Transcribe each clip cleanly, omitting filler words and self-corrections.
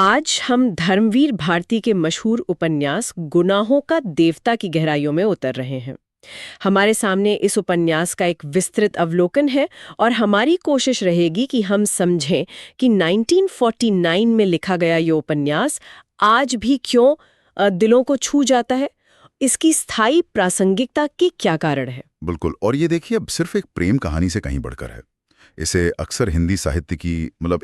आज हम धर्मवीर भारती के मशहूर उपन्यास गुनाहों का देवता की गहराइयों में उतर रहे हैं। हमारे सामने इस उपन्यास का एक विस्तृत अवलोकन है और हमारी कोशिश रहेगी कि हम समझें कि 1949 में लिखा गया ये उपन्यास आज भी क्यों दिलों को छू जाता है। इसकी स्थायी प्रासंगिकता के क्या कारण है। बिल्कुल। और ये देखिए, अब सिर्फ एक प्रेम कहानी से कहीं बढ़कर है। इसे अक्सर हिंदी साहित्य की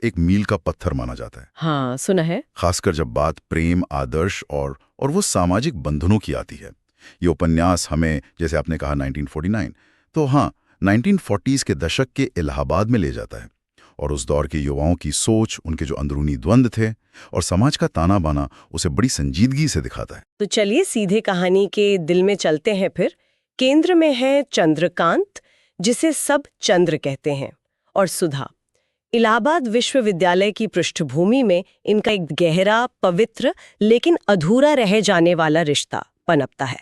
एक मील का पत्थर माना जाता है। हाँ, सुना है। खासकर जब बात प्रेम, आदर्श और वो सामाजिक बंधनों की आती है। ये उपन्यास हमें, जैसे आपने कहा 1949, तो हाँ, 1940s के दशक के इलाहाबाद में ले जाता है और उस दौर के युवाओं की सोच, उनके जो अंदरूनी द्वंद्व थे और समाज का ताना बाना, उसे बड़ी संजीदगी से दिखाता है। तो चलिए सीधे कहानी के दिल में चलते हैं फिर। केंद्र में है चंद्रकांत, जिसे सब चंद्र कहते हैं, और सुधा। इलाहाबाद विश्वविद्यालय की पृष्ठभूमि में इनका एक गहरा, पवित्र लेकिन अधूरा रह जाने वाला रिश्ता पनपता है।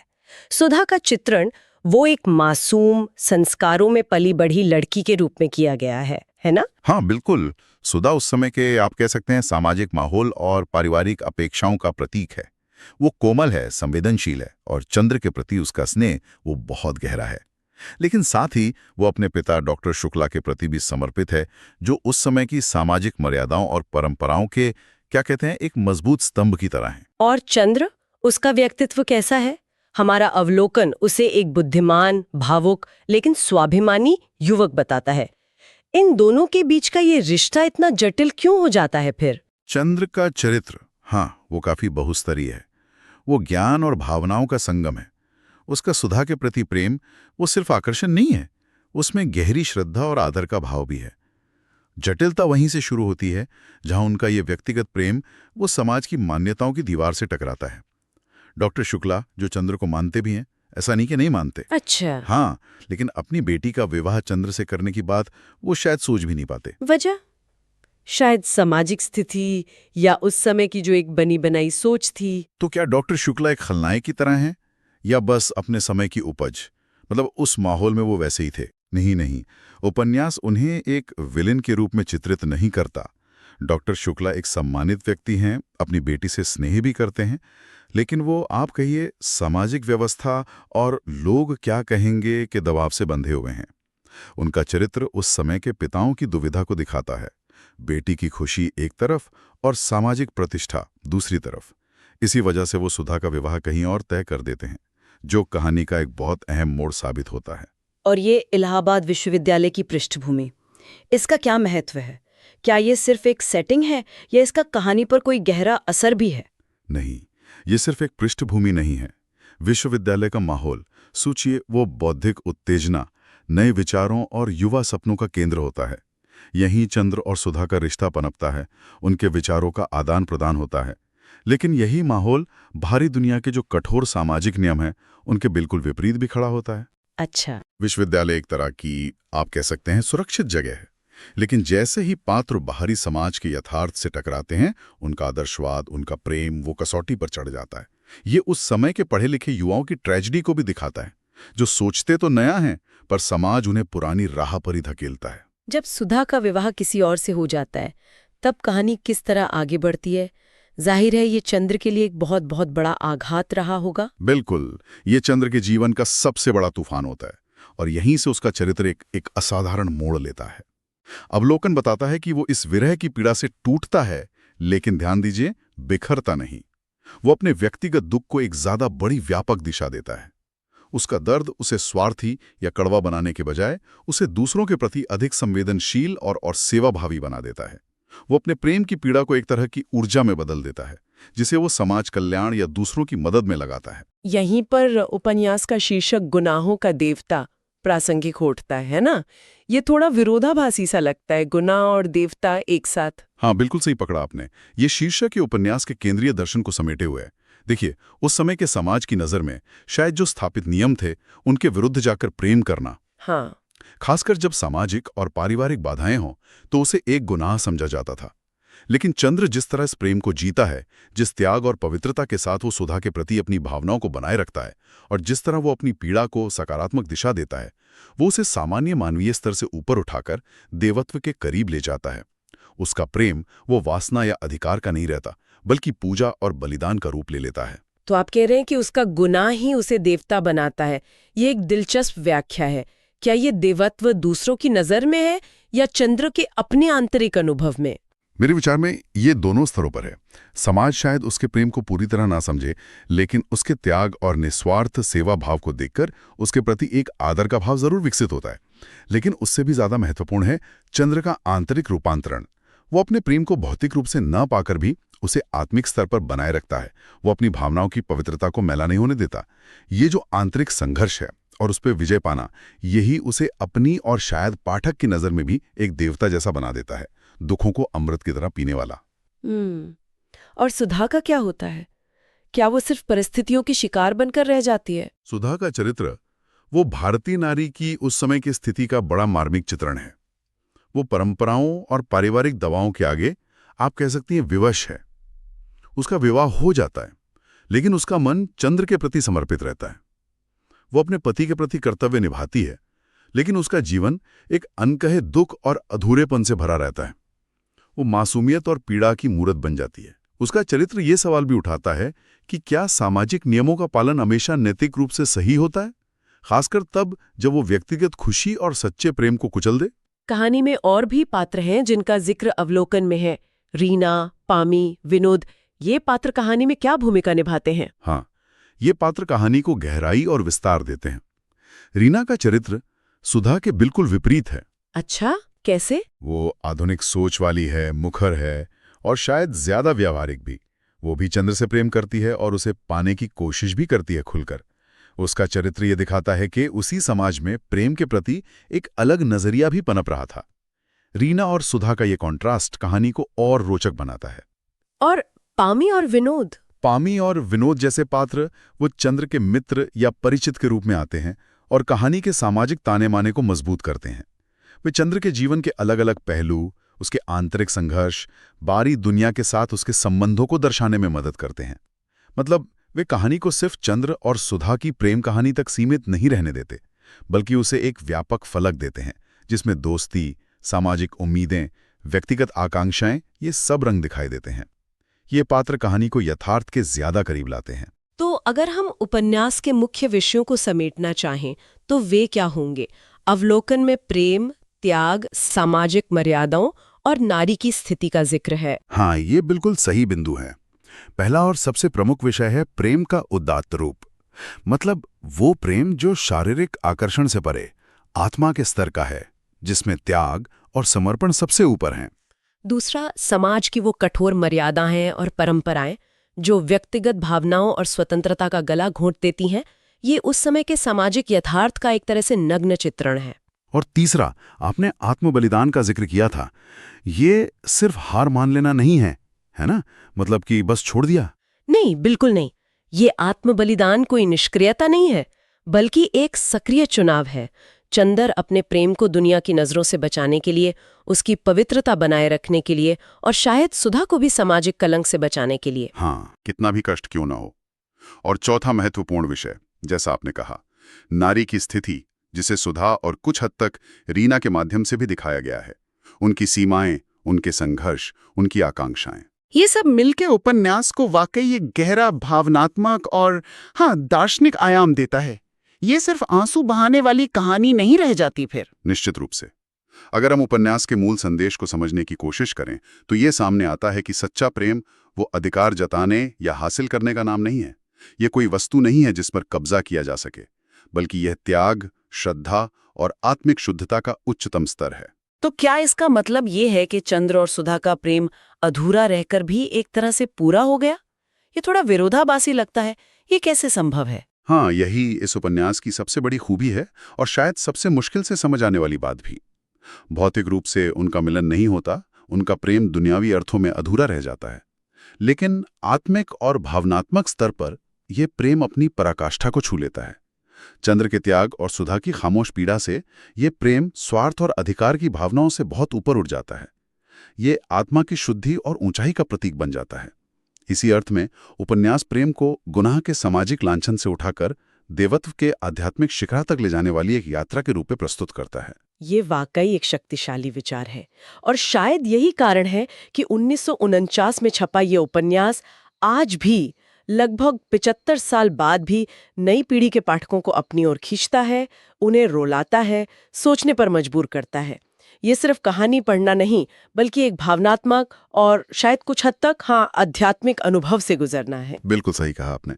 सुधा का चित्रण वो एक मासूम, संस्कारों में पली बढ़ी लड़की के रूप में किया गया है ना? हाँ बिल्कुल। सुधा उस समय के, आप कह सकते हैं, सामाजिक माहौल और पारिवारिक अपेक्षाओं का प्रतीक है। वो कोमल है, संवेदनशील है और चंद्र के प्रति उसका स्नेह वो बहुत गहरा है। लेकिन साथ ही वो अपने पिता डॉक्टर शुक्ला के प्रति भी समर्पित है, जो उस समय की सामाजिक मर्यादाओं और परंपराओं के, क्या कहते हैं, एक मजबूत स्तंभ की तरह है। और चंद्र, उसका व्यक्तित्व कैसा है? हमारा अवलोकन उसे एक बुद्धिमान, भावुक लेकिन स्वाभिमानी युवक बताता है। इन दोनों के बीच का ये रिश्ता इतना जटिल क्यों हो जाता है फिर? चंद्र का चरित्र, हाँ, वो काफी बहुस्तरीय है। वो ज्ञान और भावनाओं का संगम है। उसका सुधा के प्रति प्रेम वो सिर्फ आकर्षण नहीं है, उसमें गहरी श्रद्धा और आदर का भाव भी है। जटिलता वहीं से शुरू होती है जहां उनका ये व्यक्तिगत प्रेम वो समाज की मान्यताओं की दीवार से टकराता है। डॉक्टर शुक्ला, जो चंद्र को मानते भी हैं, ऐसा नहीं कि नहीं मानते, अच्छा। हाँ, लेकिन अपनी बेटी का विवाह चंद्र से करने की बात वो शायद सोच भी नहीं पाते। वजह? शायद सामाजिक स्थिति या उस समय की जो एक बनी बनाई सोच थी। तो क्या डॉक्टर शुक्ला एक खलनायक की तरह हैं या बस अपने समय की उपज? उस माहौल में वो वैसे ही थे? नहीं नहीं, उपन्यास उन्हें एक विलेन के रूप में चित्रित नहीं करता। डॉक्टर शुक्ला एक सम्मानित व्यक्ति हैं, अपनी बेटी से स्नेह भी करते हैं, लेकिन वो, आप कहिए, सामाजिक व्यवस्था और लोग क्या कहेंगे के दबाव से बंधे हुए हैं। उनका चरित्र उस समय के पिताओं की दुविधा को दिखाता है, बेटी की खुशी एक तरफ और सामाजिक प्रतिष्ठा दूसरी तरफ। इसी वजह से वो सुधा का विवाह कहीं और तय कर देते हैं, जो कहानी का एक बहुत अहम मोड़ साबित होता है। और ये इलाहाबाद विश्वविद्यालय की पृष्ठभूमि, इसका क्या महत्व है? क्या ये सिर्फ एक सेटिंग है या इसका कहानी पर कोई गहरा असर भी है? नहीं, ये सिर्फ एक पृष्ठभूमि नहीं है। विश्वविद्यालय का माहौल, सोचिए, वो बौद्धिक उत्तेजना, नए विचारों और युवा सपनों का केंद्र होता है। यहीं चंद्र और सुधा का रिश्ता पनपता है, उनके विचारों का आदान प्रदान होता है। लेकिन यही माहौल भारी दुनिया के जो कठोर सामाजिक नियम हैं, उनके बिल्कुल विपरीत भी खड़ा होता है। अच्छा। विश्वविद्यालय एक तरह की, आप कह सकते हैं, सुरक्षित जगह है। लेकिन जैसे ही पात्र बाहरी समाज के यथार्थ से टकराते हैं, उनका आदर्शवाद, उनका प्रेम वो कसौटी पर चढ़ जाता है। ये उस समय के पढ़े लिखे युवाओं की ट्रेजेडी को भी दिखाता है, जो सोचते तो नया है पर समाज उन्हें पुरानी राह पर ही धकेलता है। जब सुधा का विवाह किसी और से हो जाता है, तब कहानी किस तरह आगे बढ़ती है? जाहिर है ये चंद्र के लिए एक बहुत बहुत बड़ा आघात रहा होगा। बिल्कुल, ये चंद्र के जीवन का सबसे बड़ा तूफान होता है और यहीं से उसका चरित्र एक असाधारण मोड़ लेता है। अवलोकन बताता है कि वो इस विरह की पीड़ा से टूटता है, लेकिन ध्यान दीजिए, बिखरता नहीं। वो अपने व्यक्तिगत दुख को एक ज्यादा बड़ी व्यापक दिशा देता है। उसका दर्द उसे स्वार्थी या कड़वा बनाने के बजाय उसे दूसरों के प्रति अधिक संवेदनशील और सेवाभावी बना देता है। वो अपने प्रेम की पीड़ा को एक तरह की ऊर्जा में बदल देता है, जिसे वो समाज कल्याण या दूसरों की मदद में लगाता है। यहीं पर उपन्यास का शीर्षक गुनाहों का देवता प्रासंगिक उठता है ना? ये थोड़ा विरोधाभासी सा लगता है, गुनाह और देवता एक साथ। हाँ, बिल्कुल सही पकड़ा आपने। ये शीर्षक के उपन्यास के केंद्रीय दर्शन को समेटे हुए है। देखिए, उस समय के समाज की नज़र में शायद जो स्थापित नियम थे, उनके विरुद्ध जाकर प्रेम करना, हाँ, खासकर जब सामाजिक और पारिवारिक बाधाएं हों, तो उसे एक गुनाह समझा जाता था। लेकिन चंद्र जिस तरह इस प्रेम को जीता है, जिस त्याग और पवित्रता के साथ वो सुधा के प्रति अपनी भावनाओं को बनाए रखता है और जिस तरह वो अपनी पीड़ा को सकारात्मक दिशा देता है, वो उसे सामान्य मानवीय स्तर से ऊपर उठाकर देवत्व के करीब ले जाता है। उसका प्रेम वो वासना या अधिकार का नहीं रहता, बल्कि पूजा और बलिदान का रूप ले लेता है। तो आप कह रहे हैं कि उसका गुनाह ही उसे देवता बनाता है। ये एक दिलचस्प व्याख्या है। क्या ये देवत्व दूसरों की नजर में है या चंद्र के अपने आंतरिक अनुभव में? मेरे विचार में ये दोनों स्तरों पर है। समाज शायद उसके प्रेम को पूरी तरह ना समझे, लेकिन उसके त्याग और निस्वार्थ सेवा भाव को देखकर उसके प्रति एक आदर का भाव जरूर विकसित होता है। लेकिन उससे भी ज्यादा महत्वपूर्ण है चंद्र का आंतरिक रूपांतरण। वो अपने प्रेम को भौतिक रूप से न पाकर भी उसे आत्मिक स्तर पर बनाए रखता है। वो अपनी भावनाओं की पवित्रता को मैला नहीं होने देता। ये जो आंतरिक संघर्ष है और उस पर विजय पाना, यही उसे अपनी और शायद पाठक की नजर में भी एक देवता जैसा बना देता है, दुखों को अमृत की तरह पीने वाला। और सुधा का क्या होता है? क्या वो सिर्फ परिस्थितियों की शिकार बनकर रह जाती है? सुधा का चरित्र वो भारतीय नारी की उस समय की स्थिति का बड़ा मार्मिक चित्रण है। वो परंपराओं और पारिवारिक दबावों के आगे आप कह सकती हैं विवश है। उसका विवाह हो जाता है, लेकिन उसका मन चंद्र के प्रति समर्पित रहता है। वो अपने पति के प्रति कर्तव्य निभाती है, लेकिन उसका जीवन एक अनकहे दुख और अधूरेपन से भरा रहता है। वो मासूमियत और पीड़ा की मूरत बन जाती है। उसका चरित्र ये सवाल भी उठाता है कि क्या सामाजिक नियमों का पालन हमेशा नैतिक रूप से सही होता है, खासकर तब जब वो व्यक्तिगत खुशी और सच्चे प्रेम को कुचल दे। कहानी में और भी पात्र हैं जिनका जिक्र अवलोकन में है। रीना, पामी, विनोद, ये पात्र कहानी में क्या भूमिका निभाते हैं? हाँ, ये पात्र कहानी को गहराई और विस्तार देते हैं। रीना का चरित्र सुधा के बिल्कुल विपरीत है। अच्छा, कैसे? वो आधुनिक सोच वाली है, मुखर है और शायद ज्यादा व्यावहारिक भी। वो भी चंद्र से प्रेम करती है और उसे पाने की कोशिश भी करती है खुलकर। उसका चरित्र ये दिखाता है कि उसी समाज में प्रेम के प्रति एक अलग नजरिया भी पनप रहा था। रीना और सुधा का ये कॉन्ट्रास्ट कहानी को और रोचक बनाता है। और पामी और विनोद? पामी और विनोद जैसे पात्र वो चंद्र के मित्र या परिचित के रूप में आते हैं और कहानी के सामाजिक ताने माने को मजबूत करते हैं। वे चंद्र के जीवन के अलग अलग पहलू, उसके आंतरिक संघर्ष, बाहरी दुनिया के साथ उसके संबंधों को दर्शाने में मदद करते हैं। मतलब वे कहानी को सिर्फ चंद्र और सुधा की प्रेम कहानी तक सीमित नहीं रहने देते, बल्कि उसे एक व्यापक फलक देते हैं जिसमें दोस्ती, सामाजिक उम्मीदें, व्यक्तिगत आकांक्षाएं, ये सब रंग दिखाई देते हैं। ये पात्र कहानी को यथार्थ के ज्यादा करीब लाते हैं। तो अगर हम उपन्यास के मुख्य विषयों को समेटना चाहें तो वे क्या होंगे? अवलोकन में प्रेम, त्याग, सामाजिक मर्यादाओं और नारी की स्थिति का जिक्र है। हाँ, ये बिल्कुल सही बिंदु है। पहला और सबसे प्रमुख विषय है प्रेम का उदात्त रूप। मतलब वो प्रेम जो शारीरिक आकर्षण से परे आत्मा के स्तर का है, जिसमें त्याग और समर्पण सबसे ऊपर हैं। दूसरा, समाज की वो कठोर मर्यादाएं और परंपराएं जो व्यक्तिगत भावनाओं और स्वतंत्रता का गला घोंट देती हैं। ये उस समय के सामाजिक यथार्थ का एक तरह से नग्न चित्रण है। और तीसरा, आपने आत्म बलिदान का जिक्र किया था। ये सिर्फ हार मान लेना नहीं है ना? मतलब कि बस छोड़ दिया? नहीं, बिल्कुल नहीं। ये आत्म बलिदान कोई निष्क्रियता नहीं है, बल्कि एक सक्रिय चुनाव है। चंद्र अपने प्रेम को दुनिया की नजरों से बचाने के लिए, उसकी पवित्रता बनाए रखने के लिए और शायद सुधा को भी सामाजिक कलंक से बचाने के लिए। हाँ, कितना भी कष्ट क्यों ना हो। और चौथा महत्वपूर्ण विषय, जैसा आपने कहा, नारी की स्थिति, जिसे सुधा और कुछ हद तक रीना के माध्यम से भी दिखाया गया है। उनकी सीमाएं, उनके संघर्ष, उनकी आकांक्षाएं, ये सब मिलके उपन्यास को वाकई एक गहरा भावनात्मक और दार्शनिक आयाम देता है। ये सिर्फ आंसू बहाने वाली कहानी नहीं रह जाती फिर। निश्चित रूप से। अगर हम उपन्यास के मूल संदेश को समझने की कोशिश करें तो ये सामने आता है कि सच्चा प्रेम वो अधिकार जताने या हासिल करने का नाम नहीं है। ये कोई वस्तु नहीं है जिस पर कब्जा किया जा सके, बल्कि यह त्याग, श्रद्धा और आत्मिक शुद्धता का उच्चतम स्तर है। तो क्या इसका मतलब ये है कि चंद्र और सुधा का प्रेम अधूरा रहकर भी एक तरह से पूरा हो गया? ये थोड़ा विरोधाभासी लगता है। ये कैसे संभव है? हाँ, यही इस उपन्यास की सबसे बड़ी खूबी है और शायद सबसे मुश्किल से समझ आने वाली बात भी। भौतिक रूप से उनका मिलन नहीं होता, उनका प्रेम दुनियावी अर्थों में अधूरा रह जाता है, लेकिन आत्मिक और भावनात्मक स्तर पर यह प्रेम अपनी पराकाष्ठा को छू लेता है। चंद्र के त्याग और सुधा की खामोश पीड़ा से ये प्रेम स्वार्थ और अधिकार की भावनाओं से बहुत ऊपर उठ जाता है। ये आत्मा की शुद्धि और ऊंचाई का प्रतीक बन जाता है। इसी अर्थ में उपन्यास प्रेम को गुनाह के सामाजिक लांछन से उठाकर देवत्व के आध्यात्मिक शिखर तक ले जाने वाली एक यात्रा के रूप में प्रस्तुत करता है। ये वाकई एक शक्तिशाली विचार है और शायद यही कारण है कि 1949 में छपा ये उपन्यास आज भी लगभग 75 साल बाद भी नई पीढ़ी के पाठकों को अपनी ओर खींचता है, उन्हें रुलाता है, सोचने पर मजबूर करता है। ये सिर्फ कहानी पढ़ना नहीं, बल्कि एक भावनात्मक और शायद कुछ हद तक आध्यात्मिक अनुभव से गुजरना है। बिल्कुल सही कहा आपने।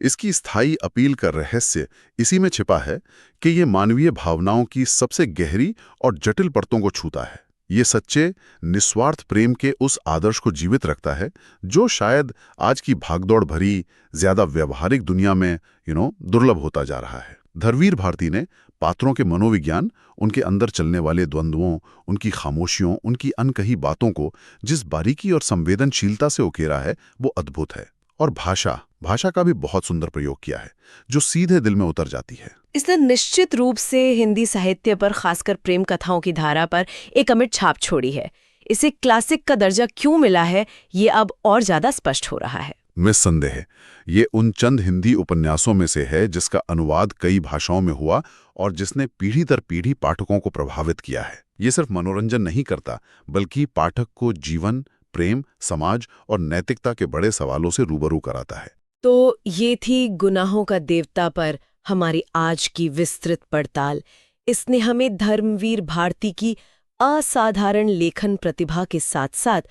इसकी स्थायी अपील का रहस्य इसी में छिपा है कि ये मानवीय भावनाओं की सबसे गहरी और जटिल परतों को छूता है। ये सच्चे निस्वार्थ प्रेम के उस आदर्श को जीवित रखता है जो शायद आज की भागदौड़ भरी ज्यादा व्यवहारिक दुनिया में दुर्लभ होता जा रहा है। धर्मवीर भारती ने पात्रों के मनोविज्ञान, उनके अंदर चलने वाले द्वंद्वों, उनकी खामोशियों, उनकी अनकही बातों को जिस बारीकी और संवेदनशीलता से उकेरा है वो अद्भुत है। और भाषा का भी बहुत सुंदर प्रयोग किया है जो सीधे दिल में उतर जाती है। इसने निश्चित रूप से हिंदी साहित्य पर, खासकर प्रेम कथाओं की धारा पर एक अमिट छाप छोड़ी है। इसे क्लासिक का दर्जा क्यों मिला है, ये अब और ज्यादा स्पष्ट हो रहा है। निस्संदेह ये उन चंद हिंदी उपन्यासों में से है जिसका अनुवाद कई भाषाओं में हुआ और जिसने पीढ़ी दर पीढ़ी पाठकों को प्रभावित किया है। ये सिर्फ मनोरंजन नहीं करता, बल्कि पाठक को जीवन, प्रेम, समाज और नैतिकता के बड़े सवालों से रूबरू कराता है। तो ये थी गुनाहों का देवता पर हमारी आज की विस्तृत पड़ताल। इसने हमें धर्मवीर भारती की असाधारण लेखन प्रतिभा के साथ साथ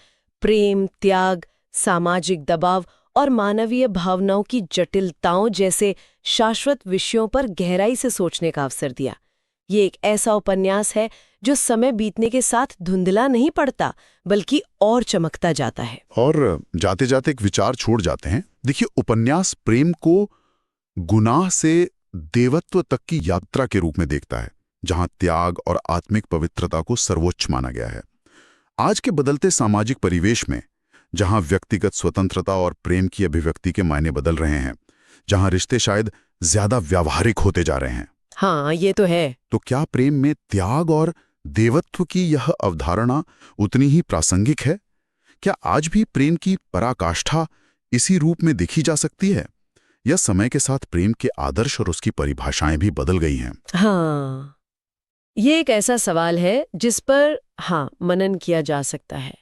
प्रेम, त्याग, सामाजिक दबाव और मानवीय भावनाओं की जटिलताओं जैसे शाश्वत विषयों पर गहराई से सोचने का अवसर दिया। ये एक ऐसा उपन्यास है जो समय बीतने के साथ धुंधला नहीं पड़ता, बल्कि और चमकता जाता है। और जाते जाते एक विचार छोड़ जाते हैं। देखिए, उपन्यास प्रेम को गुनाह से देवत्व तक की यात्रा के रूप में देखता है, जहां त्याग और आत्मिक पवित्रता को सर्वोच्च माना गया है। आज के बदलते सामाजिक परिवेश में, जहां व्यक्तिगत स्वतंत्रता और प्रेम की अभिव्यक्ति के मायने बदल रहे हैं, जहां रिश्ते शायद ज्यादा व्यावहारिक होते जा रहे हैं, हाँ, ये तो है। तो क्या प्रेम में त्याग और देवत्व की यह अवधारणा उतनी ही प्रासंगिक है? क्या आज भी प्रेम की पराकाष्ठा इसी रूप में देखी जा सकती है, या समय के साथ प्रेम के आदर्श और उसकी परिभाषाएं भी बदल गई हैं? हाँ, ये एक ऐसा सवाल है जिस पर मनन किया जा सकता है।